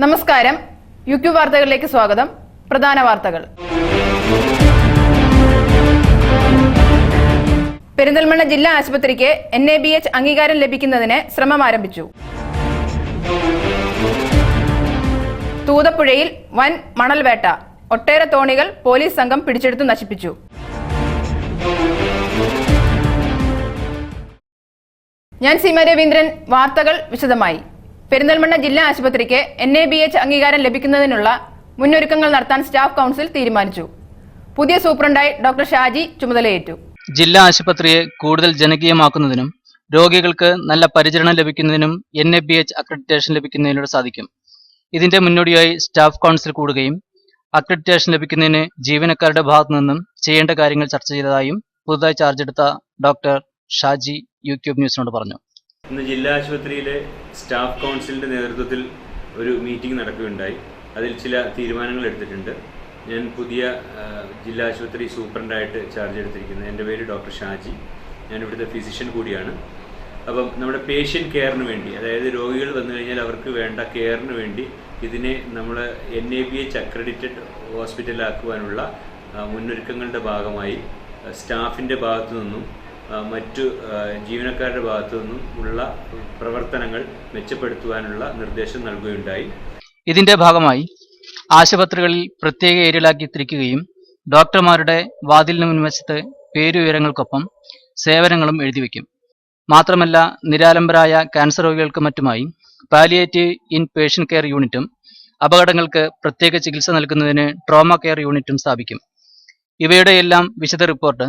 നമസ്കാരം. യുക്യു വാർത്തകളിലേക്ക് സ്വാഗതം. പ്രധാന വാർത്തകൾ. പെരിന്തൽമണ്ണ ജില്ലാ ആശുപത്രിക്ക് NABH അംഗീകാരം ലഭിക്കുന്നതിന് ശ്രമം ആരംഭിച്ചു. തൂതപ്പുഴയിൽ വൻ മണൽവേട്ട. ഒട്ടേറെ തോണികൾ പോലീസ് സംഘം പിടിച്ചെടുത്തു നശിപ്പിച്ചു. ഞാൻ സീമ രവീന്ദ്രൻ. വാർത്തകൾ വിശദമായി. പെരിന്തൽമണ്ണ ജില്ലാ ആശുപത്രിക്ക് NABH അംഗീകാരം ലഭിക്കുന്നതിനുള്ള മുന്നൊരുക്കങ്ങൾ നടത്താൻ സ്റ്റാഫ് കൗൺസിൽ തീരുമാനിച്ചു. പുതിയ സൂപ്രണ്ടായി ഡോക്ടർ ഷാജി ചുമതലയേറ്റു. ജില്ലാ ആശുപത്രിയെ കൂടുതൽ ജനകീയമാക്കുന്നതിനും രോഗികൾക്ക് നല്ല പരിചരണം ലഭിക്കുന്നതിനും NABH അക്രഡിറ്റേഷൻ ലഭിക്കുന്നതിലൂടെ സാധിക്കും. ഇതിന്റെ മുന്നോടിയായി സ്റ്റാഫ് കൗൺസിൽ കൂടുകയും അക്രഡിറ്റേഷൻ ലഭിക്കുന്നതിന് ജീവനക്കാരുടെ ഭാഗത്തു നിന്നും ചെയ്യേണ്ട കാര്യങ്ങൾ ചർച്ച ചെയ്തതായും പുതുതായി ചാർജ് എടുത്ത ഡോക്ടർ ഷാജി യൂട്യൂബ് ന്യൂസിനോട് പറഞ്ഞു. ഇന്ന് ജില്ലാ ആശുപത്രിയിലെ സ്റ്റാഫ് കൗൺസിലിൻ്റെ നേതൃത്വത്തിൽ ഒരു മീറ്റിംഗ് നടക്കുകയുണ്ടായി. അതിൽ ചില തീരുമാനങ്ങൾ എടുത്തിട്ടുണ്ട്. ഞാൻ പുതിയ ജില്ലാ ആശുപത്രി സൂപ്രണ്ടായിട്ട് ചാർജ് എടുത്തിരിക്കുന്നത്. എൻ്റെ പേര് ഡോക്ടർ ഷാജി. ഞാൻ ഇവിടുത്തെ ഫിസിഷ്യൻ കൂടിയാണ്. അപ്പം നമ്മുടെ പേഷ്യൻ്റ് കെയറിന് വേണ്ടി, അതായത് രോഗികൾ വന്നു കഴിഞ്ഞാൽ അവർക്ക് വേണ്ട കെയറിന് വേണ്ടി ഇതിനെ നമ്മൾ NABH അക്രഡിറ്റഡ് ഹോസ്പിറ്റലാക്കുവാനുള്ള മുന്നൊരുക്കങ്ങളുടെ ഭാഗമായി സ്റ്റാഫിൻ്റെ ഭാഗത്തു നിന്നും മറ്റു ജീവനക്കാരുടെ ഭാഗത്തു നിന്നും ഉള്ള പ്രവർത്തനങ്ങൾ മെച്ചപ്പെടുത്തുവാനുള്ള നിർദ്ദേശം നൽകുകയുണ്ടായി. ഇതിന്റെ ഭാഗമായി ആശുപത്രികളിൽ പ്രത്യേക ഏരിയകളാക്കി തിരിക്കുകയും ഡോക്ടർമാരുടെ വാതിലിന് മുൻവശത്ത് പേരുവിവരങ്ങൾക്കൊപ്പം സേവനങ്ങളും എഴുതിവെക്കും. മാത്രമല്ല, നിരാലംബരായ ക്യാൻസർ രോഗികൾക്ക് മറ്റുമായി പാലിയേറ്റീവ് ഇൻ പേഷ്യൻ്റ് കെയർ യൂണിറ്റും അപകടങ്ങൾക്ക് പ്രത്യേക ചികിത്സ നൽകുന്നതിന് ട്രോമ കെയർ യൂണിറ്റും സ്ഥാപിക്കും. ഇവയുടെയെല്ലാം വിശദ റിപ്പോർട്ട്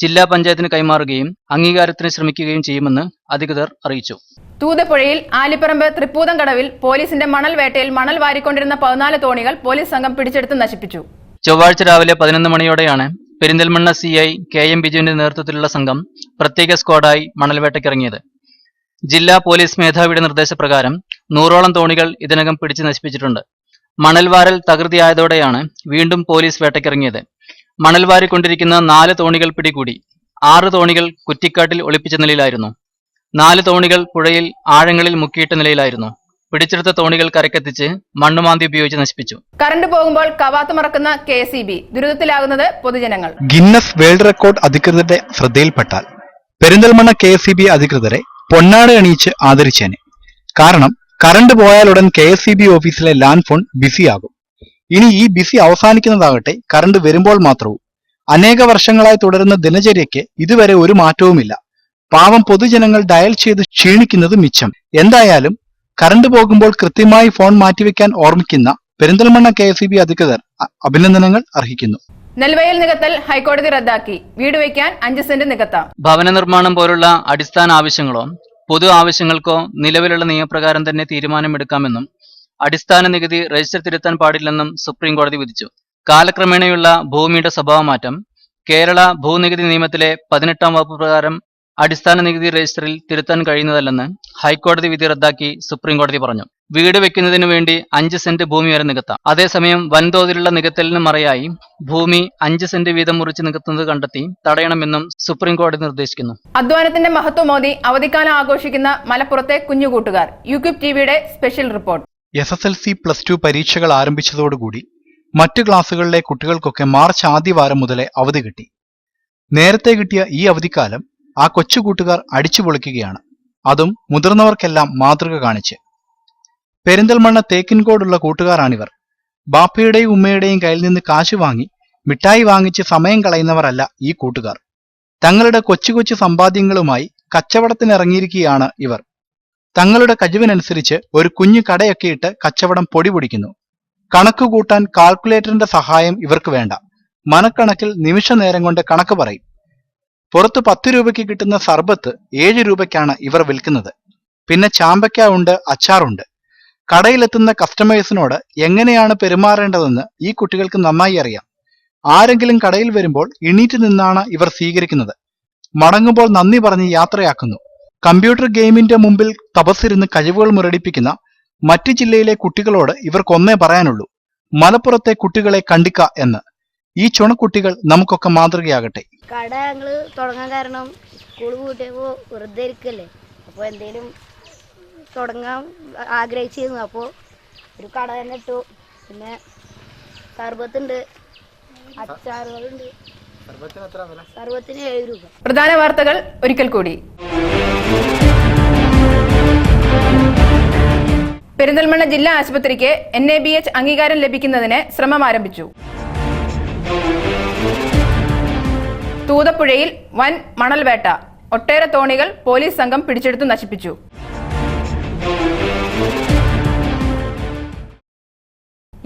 ജില്ലാ പഞ്ചായത്തിന് കൈമാറുകയും അംഗീകാരത്തിന് ശ്രമിക്കുകയും ചെയ്യുമെന്ന് അധികൃതർ അറിയിച്ചു. തൂതപ്പുഴയിൽ ആലിപ്പറമ്പ് തൃപ്പൂതം കടവിൽ പോലീസിന്റെ മണൽ വേട്ടയിൽ മണൽ വാരിക്കൊണ്ടിരുന്ന 14 തോണികൾ പോലീസ് സംഘം പിടിച്ചെടുത്ത് നശിപ്പിച്ചു. ചൊവ്വാഴ്ച രാവിലെ 11 മണിയോടെയാണ് പെരിന്തൽമണ്ണ CI KM ബിജുവിന്റെ നേതൃത്വത്തിലുള്ള സംഘം പ്രത്യേക സ്ക്വാഡായി മണൽവേട്ടയ്ക്കിറങ്ങിയത്. ജില്ലാ പോലീസ് മേധാവിയുടെ നിർദ്ദേശപ്രകാരം 100ഓളം തോണികൾ ഇതിനകം പിടിച്ച് നശിപ്പിച്ചിട്ടുണ്ട്. മണൽവാരൽ തകൃതിയായതോടെയാണ് വീണ്ടും പോലീസ് വേട്ടയ്ക്കിറങ്ങിയത്. മണൽ വാരിക്കൊണ്ടിരിക്കുന്ന 4 തോണികൾ പിടികൂടി. 6 തോണികൾ കുറ്റിക്കാട്ടിൽ ഒളിപ്പിച്ച നിലയിലായിരുന്നു. 4 തോണികൾ പുഴയിൽ ആഴങ്ങളിൽ മുക്കിയിട്ട നിലയിലായിരുന്നു. പിടിച്ചെടുത്ത തോണികൾ കരക്കെത്തിച്ച് മണ്ണുമാന്തി ഉപയോഗിച്ച് നശിപ്പിച്ചു. കറണ്ട് പോകുമ്പോൾ കവാത്ത് മറക്കുന്ന KSEB, ദുരിതത്തിലാകുന്നത് പൊതുജനങ്ങൾ. ഗിന്നസ് വേൾഡ് റെക്കോർഡ് അധികൃതരുടെ ശ്രദ്ധയിൽപ്പെട്ടാൽ പെരിന്തൽമണ്ണ KSEB അധികൃതരെ പൊന്നാട അണിയിച്ച് ആദരിച്ചേനെ. കാരണം കറണ്ട് പോയാലുടൻ KSEB ഓഫീസിലെ ലാൻഡ് ഫോൺ ബിസിയാകും. ഇനി ഈ ബിസി അവസാനിക്കുന്നതാകട്ടെ കറണ്ട് വരുമ്പോൾ മാത്രവും. അനേക വർഷങ്ങളായി തുടരുന്ന ദിനചര്യയ്ക്ക് ഇതുവരെ ഒരു മാറ്റവുമില്ല. പാവം പൊതുജനങ്ങൾ ഡയൽ ചെയ്ത് ക്ഷീണിക്കുന്നത് മിച്ചം. എന്തായാലും കറണ്ട് പോകുമ്പോൾ കൃത്യമായി ഫോൺ മാറ്റിവെക്കാൻ ഓർമ്മിക്കുന്ന പെരിന്തൽമണ്ണ KSEB അധികൃതർ അഭിനന്ദനങ്ങൾ അർഹിക്കുന്നു. നെൽവയൽ നികത്തൽ ഹൈക്കോടതി റദ്ദാക്കി. വീട് വയ്ക്കാൻ 5 സെന്റ് നികത്താം. ഭവന നിർമ്മാണം പോലുള്ള അടിസ്ഥാന ആവശ്യങ്ങളോ പൊതു ആവശ്യങ്ങൾക്കോ നിലവിലുള്ള നിയമപ്രകാരം തന്നെ തീരുമാനമെടുക്കാമെന്നും അടിസ്ഥാന നികുതി രജിസ്റ്റർ തിരുത്താൻ പാടില്ലെന്നും സുപ്രീം കോടതി വിധിച്ചു. കാലക്രമേണയുള്ള ഭൂമിയുടെ സ്വഭാവമാറ്റം കേരള ഭൂനികുതി നിയമത്തിലെ 18ാം വകുപ്പ് പ്രകാരം അടിസ്ഥാന നികുതി രജിസ്റ്ററിൽ തിരുത്താൻ കഴിയുന്നതല്ലെന്ന് ഹൈക്കോടതി വിധി റദ്ദാക്കി സുപ്രീം കോടതി പറഞ്ഞു. വീട് വെക്കുന്നതിനു വേണ്ടി 5 സെന്റ് ഭൂമി വരെ നികത്താം. അതേസമയം വൻതോതിലുള്ള നികത്തലിന് മറയായി ഭൂമി 5 സെന്റ് വീതം മുറിച്ച് നികത്തുന്നത് കണ്ടെത്തി തടയണമെന്നും സുപ്രീം കോടതി നിർദ്ദേശിക്കുന്നു. അധ്വാനത്തിന്റെ മഹത്വം മോദി അവധിക്കാലം ആഘോഷിക്കുന്ന മലപ്പുറത്തെ കുഞ്ഞുകൂട്ടുകാർ. യൂക്യൂബ് TVയുടെ സ്പെഷ്യൽ റിപ്പോർട്ട്. SSLC+2 പരീക്ഷകൾ ആരംഭിച്ചതോടുകൂടി മറ്റു ക്ലാസുകളിലെ കുട്ടികൾക്കൊക്കെ മാർച്ച് ആദ്യവാരം മുതലേ അവധി കിട്ടി. നേരത്തെ കിട്ടിയ ഈ അവധിക്കാലം ആ കൊച്ചുകൂട്ടുകാർ അടിച്ചുപൊളിക്കുകയാണ്. അതും മുതിർന്നവർക്കെല്ലാം മാതൃക കാണിച്ച്. പെരിന്തൽമണ്ണ തേക്കിൻകോടുള്ള കൂട്ടുകാരാണിവർ. ബാപ്പയുടെയും ഉമ്മയുടെയും കയ്യിൽ നിന്ന് കാശ് വാങ്ങി മിഠായി വാങ്ങിച്ച് സമയം കളയുന്നവരല്ല ഈ കൂട്ടുകാർ. തങ്ങളുടെ കൊച്ചു കൊച്ചു സമ്പാദ്യങ്ങളുമായി കച്ചവടത്തിനിറങ്ങിയിരിക്കുകയാണ് ഇവർ. തങ്ങളുടെ കഴിവിനനുസരിച്ച് ഒരു കുഞ്ഞു കടയൊക്കെ ഇട്ട് കച്ചവടം പൊടിപൊടിക്കുന്നു. കണക്ക് കൂട്ടാൻ കാൽക്കുലേറ്ററിന്റെ സഹായം ഇവർക്ക് വേണ്ട. മനക്കണക്കിൽ നിമിഷ നേരം കൊണ്ട് കണക്ക് പറയും. പുറത്ത് 10 രൂപയ്ക്ക് കിട്ടുന്ന സർബത്ത് 7 രൂപയ്ക്കാണ് ഇവർ വിൽക്കുന്നത്. പിന്നെ ചാമ്പയ്ക്ക ഉണ്ട്, അച്ചാറുണ്ട്. കടയിലെത്തുന്ന കസ്റ്റമേഴ്സിനോട് എങ്ങനെയാണ് പെരുമാറേണ്ടതെന്ന് ഈ കുട്ടികൾക്ക് നന്നായി അറിയാം. ആരെങ്കിലും കടയിൽ വരുമ്പോൾ എണീറ്റ് നിന്നാണ് ഇവർ സ്വീകരിക്കുന്നത്. മടങ്ങുമ്പോൾ നന്ദി പറഞ്ഞ് യാത്രയാക്കുന്നു. കമ്പ്യൂട്ടർ ഗെയിമിന്റെ മുമ്പിൽ തപസ്സിരുന്ന് കഴിവുകൾ മുരടിപ്പിക്കുന്ന മറ്റു ജില്ലയിലെ കുട്ടികളോട് ഇവർക്കൊന്നേ പറയാനുള്ളൂ: മലപ്പുറത്തെ കുട്ടികളെ കണ്ടിക്ക എന്ന്. ഈ ചുണക്കുട്ടികൾ നമുക്കൊക്കെ മാതൃകയാകട്ടെ. കട ഞങ്ങള് തുടങ്ങാൻ കാരണം സ്കൂൾ പൂട്ടിയപ്പോ വെറുതെ ഇരിക്കല്ലേ, അപ്പോൾ എന്തേലും തുടങ്ങാൻ ആഗ്രഹിച്ചിരുന്നു. അപ്പോൾ ഒരു കട തന്നെ ഇട്ടു. പിന്നെ സർബത്തുണ്ട്, അച്ചാറുകളുണ്ട്. സർബത്തിന് 7 രൂപ. പ്രധാന വാർത്തകൾ ഒരിക്കൽ കൂടി. പെരിന്തൽമണ്ണ ജില്ലാ ആശുപത്രിക്ക് NABH അംഗീകാരം ലഭിക്കുന്നതിന് ശ്രമം ആരംഭിച്ചു. തൂതപ്പുഴയിൽ വൻ മണൽവേട്ട, ഒട്ടേറെ തോണികൾ പോലീസ് സംഘം പിടിച്ചെടുത്തു നശിപ്പിച്ചു.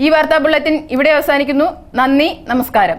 ഈ വാർത്താ ബുള്ളറ്റിൻ ഇവിടെ അവസാനിക്കുന്നു. നന്ദി, നമസ്കാരം.